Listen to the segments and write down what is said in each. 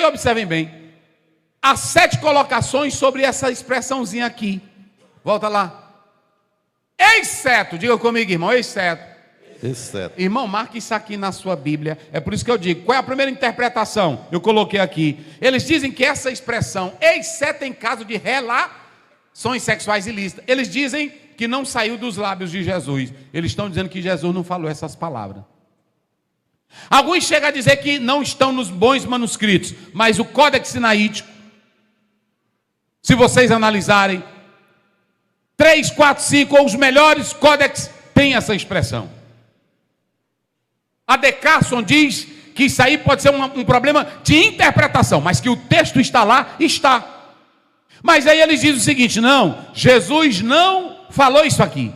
observem bem. Há 7 colocações sobre essa expressãozinha aqui. Volta lá. Exceto, diga comigo, irmão, exceto. Exceto. Irmão, marque isso aqui na sua Bíblia. É por isso que eu digo, qual é a primeira interpretação? Eu coloquei aqui. Eles dizem que essa expressão, exceto em caso de relações sexuais ilícitas, eles dizem que não saiu dos lábios de Jesus. Eles estão dizendo que Jesus não falou essas palavras. Alguns chegam a dizer que não estão nos bons manuscritos, mas o Códex Sinaítico, se vocês analisarem, 3, 4, 5 ou os melhores códex tem essa expressão. A De Carson diz que isso aí pode ser um problema de interpretação, mas que o texto está lá, está. Mas aí eles dizem o seguinte: não, Jesus não falou isso aqui.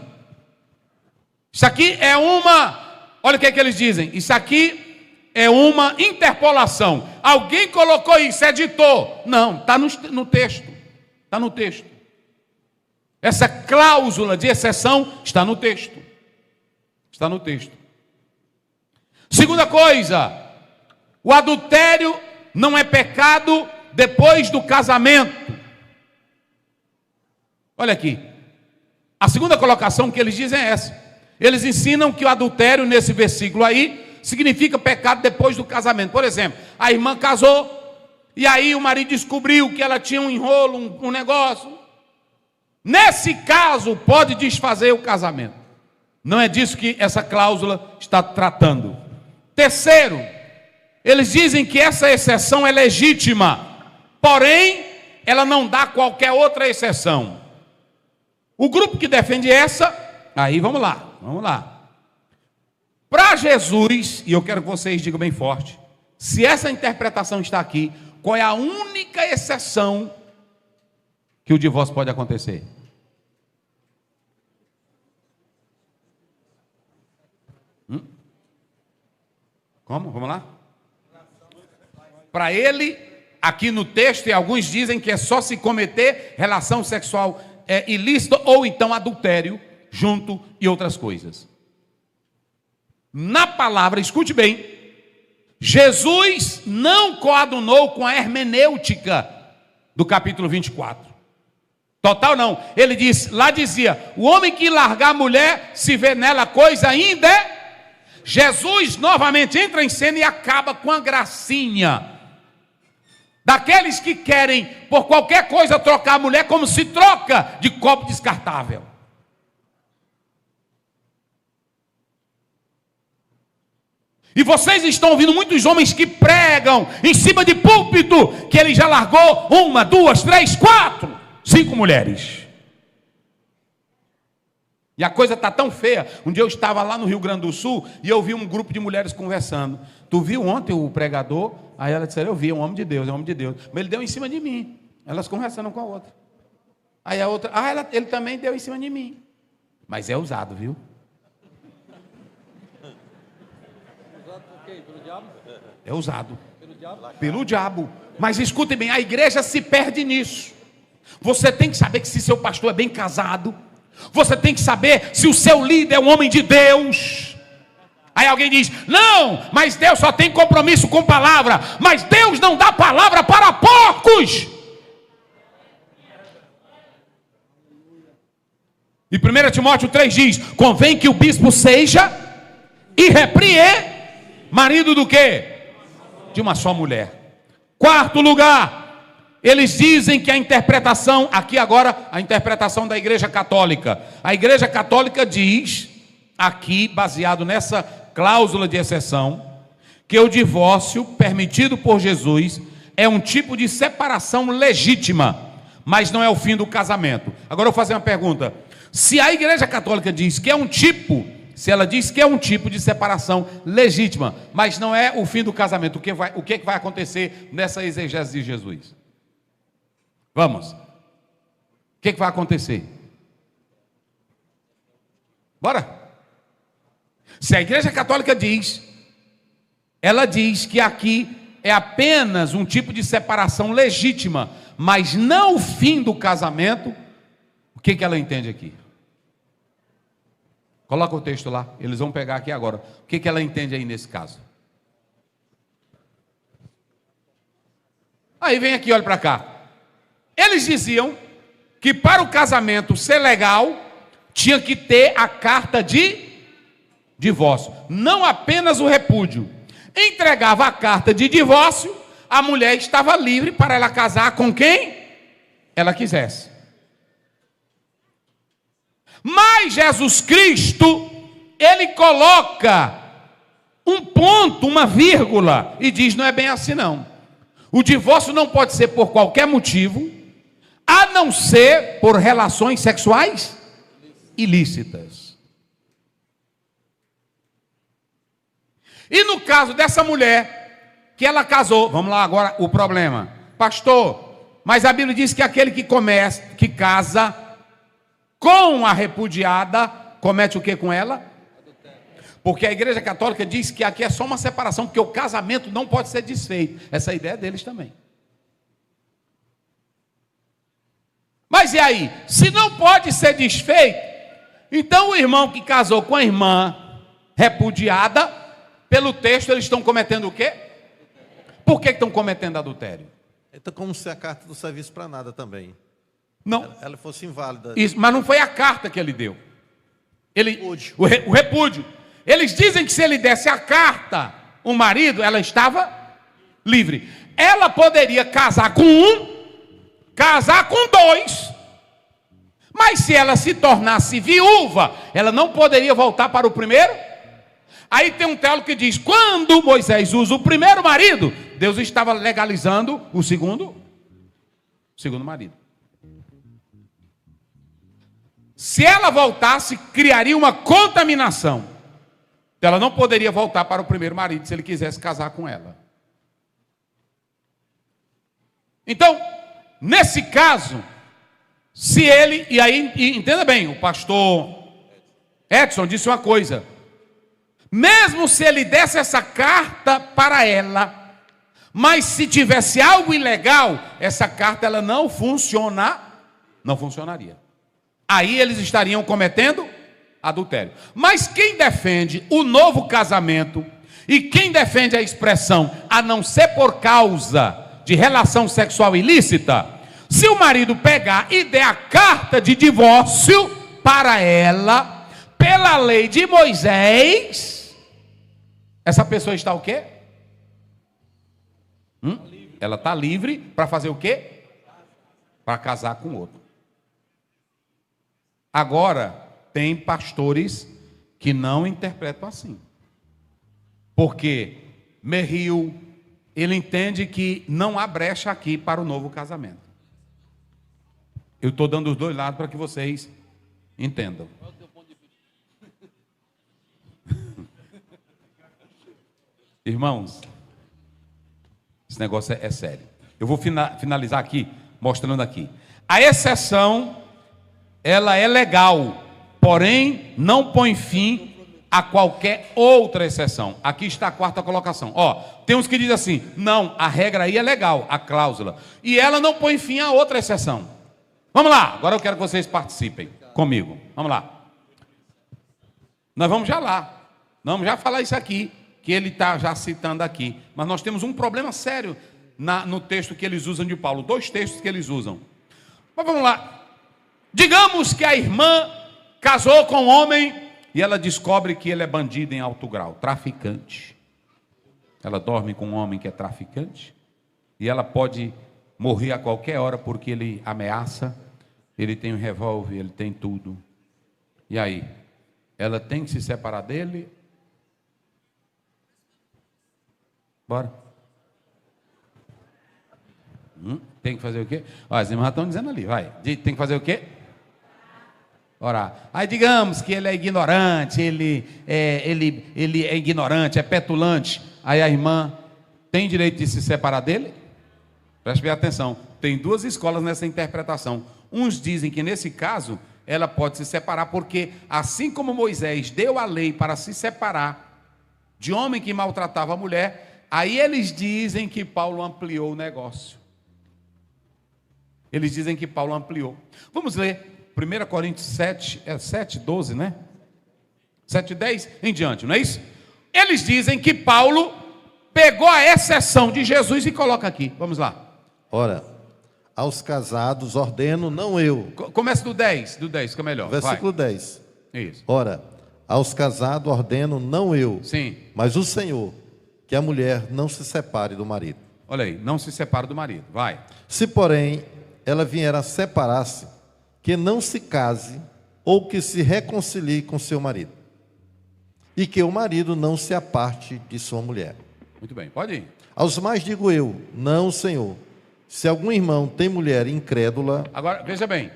Isso aqui é olha o que é que eles dizem, isso aqui é uma interpolação. Alguém colocou isso, editou. Não, está no texto. Está no texto. Essa cláusula de exceção está no texto. Está no texto. Segunda coisa, o adultério não é pecado depois do casamento. Olha aqui. A segunda colocação que eles dizem é essa. Eles ensinam que o adultério, nesse versículo aí, significa pecado depois do casamento. Por exemplo, a irmã casou, e aí o marido descobriu que ela tinha um enrolo, um negócio. Nesse caso, pode desfazer o casamento. Não é disso que essa cláusula está tratando. Terceiro, eles dizem que essa exceção é legítima, porém, ela não dá qualquer outra exceção. O grupo que defende essa, aí vamos lá. Para Jesus, e eu quero que vocês digam bem forte, se essa interpretação está aqui, qual é a única exceção que o divórcio pode acontecer? Como? Vamos lá? Para ele, aqui no texto, e alguns dizem que é só se cometer relação sexual ilícita ou então adultério, junto e outras coisas. Na palavra, escute bem, Jesus não coadunou com a hermenêutica do capítulo 24. Total não. Ele dizia, o homem que largar a mulher, se vê nela coisa ainda Jesus novamente entra em cena e acaba com a gracinha daqueles que querem por qualquer coisa trocar a mulher como se troca de copo descartável. E vocês estão ouvindo muitos homens que pregam em cima de púlpito que ele já largou 1, 2, 3, 4, 5 mulheres. E a coisa está tão feia. Um dia eu estava lá no Rio Grande do Sul e eu vi um grupo de mulheres conversando. Tu viu ontem o pregador? Aí ela disse, eu vi, é um homem de Deus, é um homem de Deus. Mas ele deu em cima de mim. Elas conversando com a outra. Aí a outra, ele também deu em cima de mim. Mas é usado, viu? Usado por quê? Pelo diabo? É usado. Pelo diabo? Pelo diabo. Mas escutem bem, a igreja se perde nisso. Você tem que saber que se seu pastor é bem casado, você tem que saber se o seu líder é um homem de Deus. Aí alguém diz, não, mas Deus só tem compromisso com palavra. Mas Deus não dá palavra para porcos. E 1 Timóteo 3 diz, convém que o bispo seja e repreende marido do quê? De uma só mulher. Quarto lugar, eles dizem que a interpretação, aqui agora, a interpretação da Igreja Católica. A Igreja Católica diz, aqui, baseado nessa cláusula de exceção, que o divórcio permitido por Jesus é um tipo de separação legítima, mas não é o fim do casamento. Agora eu vou fazer uma pergunta. Se a Igreja Católica diz que é um tipo, se ela diz que é um tipo de separação legítima, mas não é o fim do casamento, o que vai acontecer nessa exegese de Jesus? Vamos. O que vai acontecer? Bora. Se a Igreja Católica diz, ela diz que aqui é apenas um tipo de separação legítima, mas não o fim do casamento, o que ela entende aqui? Coloca o texto lá, eles vão pegar aqui agora. O que ela entende aí nesse caso? Aí vem aqui, olha para cá. Eles diziam que para o casamento ser legal, tinha que ter a carta de divórcio, não apenas o repúdio. Entregava a carta de divórcio, a mulher estava livre para ela casar com quem ela quisesse. Mas Jesus Cristo, ele coloca um ponto, uma vírgula, e diz: não é bem assim não. O divórcio não pode ser por qualquer motivo, a não ser por relações sexuais ilícitas. E no caso dessa mulher, que ela casou, vamos lá agora o problema. Pastor, mas a Bíblia diz que aquele que casa com a repudiada, comete o que com ela? Porque a Igreja Católica diz que aqui é só uma separação, porque o casamento não pode ser desfeito. Essa é a ideia deles também. Mas e aí? Se não pode ser desfeito, então o irmão que casou com a irmã repudiada, pelo texto eles estão cometendo o quê? Por que estão cometendo adultério? Então, como se a carta não servisse para nada também. Não. Ela fosse inválida. Isso, mas não foi a carta que ele deu. O repúdio. Eles dizem que se ele desse a carta, o marido, ela estava livre. Ela poderia casar com um, casar com dois. Mas se ela se tornasse viúva, ela não poderia voltar para o primeiro. Aí tem um teólogo que diz: quando Moisés usa o primeiro marido, Deus estava legalizando o segundo marido. Se ela voltasse, criaria uma contaminação. Ela não poderia voltar para o primeiro marido se ele quisesse casar com ela. Então, nesse caso, se ele, e aí, entenda bem, o pastor Edson disse uma coisa: mesmo se ele desse essa carta para ela, mas se tivesse algo ilegal, essa carta ela não funcionaria. Aí eles estariam cometendo adultério. Mas quem defende o novo casamento e quem defende a expressão a não ser por causa de relação sexual ilícita, se o marido pegar e der a carta de divórcio para ela, pela lei de Moisés, essa pessoa está o quê? Ela está livre para fazer o quê? Para casar com outro. Agora, tem pastores que não interpretam assim. Porque Merrill, ele entende que não há brecha aqui para o novo casamento. Eu estou dando os dois lados para que vocês entendam. Irmãos, esse negócio é sério. Eu vou finalizar aqui, mostrando aqui. A exceção, ela é legal, porém não põe fim a qualquer outra exceção. Aqui está a quarta colocação. Tem uns que dizem assim: não, a regra aí é legal, a cláusula, e ela não põe fim a outra exceção. Vamos lá, agora eu quero que vocês participem comigo. Vamos lá. Nós vamos já lá. Vamos já falar isso aqui, que ele está já citando aqui. Mas nós temos um problema sério no texto que eles usam de Paulo. 2 textos que eles usam. Mas vamos lá. Digamos que a irmã casou com um homem e ela descobre que ele é bandido em alto grau, traficante. Ela dorme com um homem que é traficante e ela pode morrer a qualquer hora porque ele ameaça, ele tem um revólver, ele tem tudo. E aí? Ela tem que se separar dele? Bora. Tem que fazer o quê? As irmãs estão dizendo ali, vai. Tem que fazer o quê? Orar. Aí digamos que ele é ignorante, ele é ignorante, é petulante. Aí a irmã tem direito de se separar dele? Preste bem atenção. Tem 2 escolas nessa interpretação. Uns dizem que nesse caso ela pode se separar porque assim como Moisés deu a lei para se separar de homem que maltratava a mulher, aí eles dizem que Paulo ampliou o negócio. Eles dizem que Paulo ampliou. Vamos ler 1 Coríntios 7, 12, né? 7, 10 em diante, não é isso? Eles dizem que Paulo pegou a exceção de Jesus e coloca aqui. Vamos lá. Ora, aos casados ordeno, não eu. Começa do 10, fica melhor. Versículo 10. Isso. Ora, aos casados ordeno, não eu, Sim. mas o Senhor, que a mulher não se separe do marido. Olha aí, não se separa do marido. Vai. Se, porém, ela vier a separar-se, que não se case ou que se reconcilie com seu marido, e que o marido não se aparte de sua mulher. Muito bem, pode ir. Aos mais digo eu, não, Senhor. Se algum irmão tem mulher incrédula... Agora, veja bem.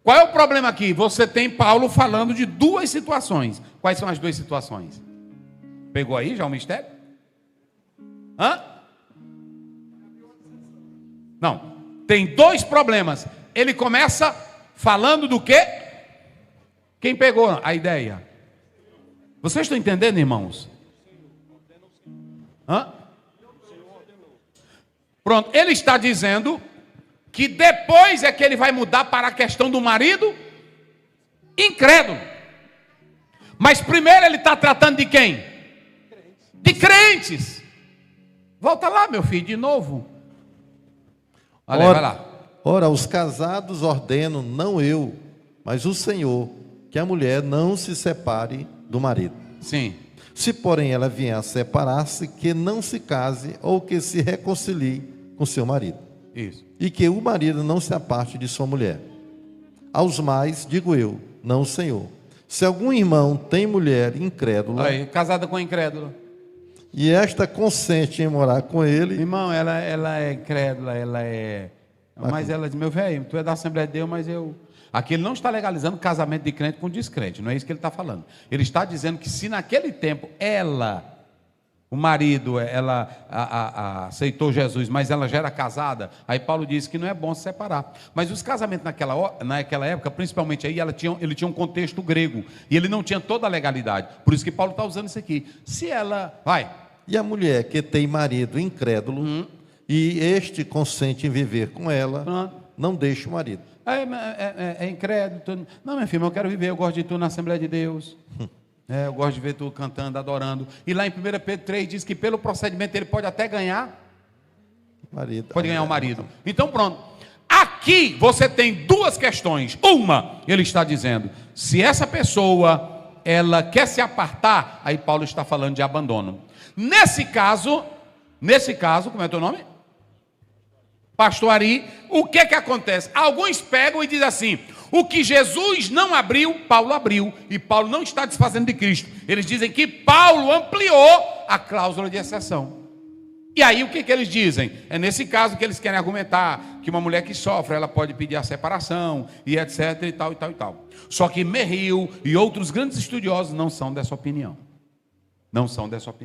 Qual é o problema aqui? Você tem Paulo falando de duas situações. Quais são as duas situações? Pegou aí já o mistério? Hã? Não. Tem dois problemas. Ele começa falando do quê? Quem pegou a ideia? Vocês estão entendendo, irmãos? Hã? Pronto, ele está dizendo que depois é que ele vai mudar para a questão do marido incrédulo. Mas primeiro ele está tratando de quem? De crentes. Volta lá, meu filho, de novo. Olha aí, vai lá. Ora, os casados ordeno, não eu, mas o Senhor, que a mulher não se separe do marido. Sim. Se, porém, ela vier a separar-se, que não se case ou que se reconcilie com seu marido. Isso. E que o marido não se aparte de sua mulher. Aos mais, digo eu, não o Senhor. Se algum irmão tem mulher incrédula... Aí, casada com incrédula. E esta consente em morar com ele... Irmão, ela é incrédula, ela é... Mas ela diz, meu velho, tu é da Assembleia de Deus, mas eu... Aqui ele não está legalizando casamento de crente com descrente, não é isso que ele está falando. Ele está dizendo que se naquele tempo o marido, ela aceitou Jesus, mas ela já era casada, aí Paulo diz que não é bom se separar. Mas os casamentos naquela época, principalmente aí, ele tinha um contexto grego, e ele não tinha toda a legalidade. Por isso que Paulo está usando isso aqui. Se ela... Vai. E a mulher que tem marido incrédulo, e este consente em viver com ela, não deixa o marido. É incrédulo. Não, minha filha, eu quero viver, eu gosto de tu na Assembleia de Deus. Eu gosto de ver tu cantando, adorando. E lá em 1 Pedro 3 diz que pelo procedimento ele pode até ganhar. Pode ganhar o marido. Então pronto. Aqui você tem duas questões. Uma, ele está dizendo, se essa pessoa, ela quer se apartar, aí Paulo está falando de abandono. Nesse caso, como é o teu nome? Pastor Ari, o que acontece? Alguns pegam e dizem assim, o que Jesus não abriu, Paulo abriu, e Paulo não está desfazendo de Cristo. Eles dizem que Paulo ampliou a cláusula de exceção. E aí o que eles dizem? É nesse caso que eles querem argumentar que uma mulher que sofre, ela pode pedir a separação, e etc, e tal, e tal, e tal. Só que Merrill e outros grandes estudiosos não são dessa opinião. Não são dessa opinião.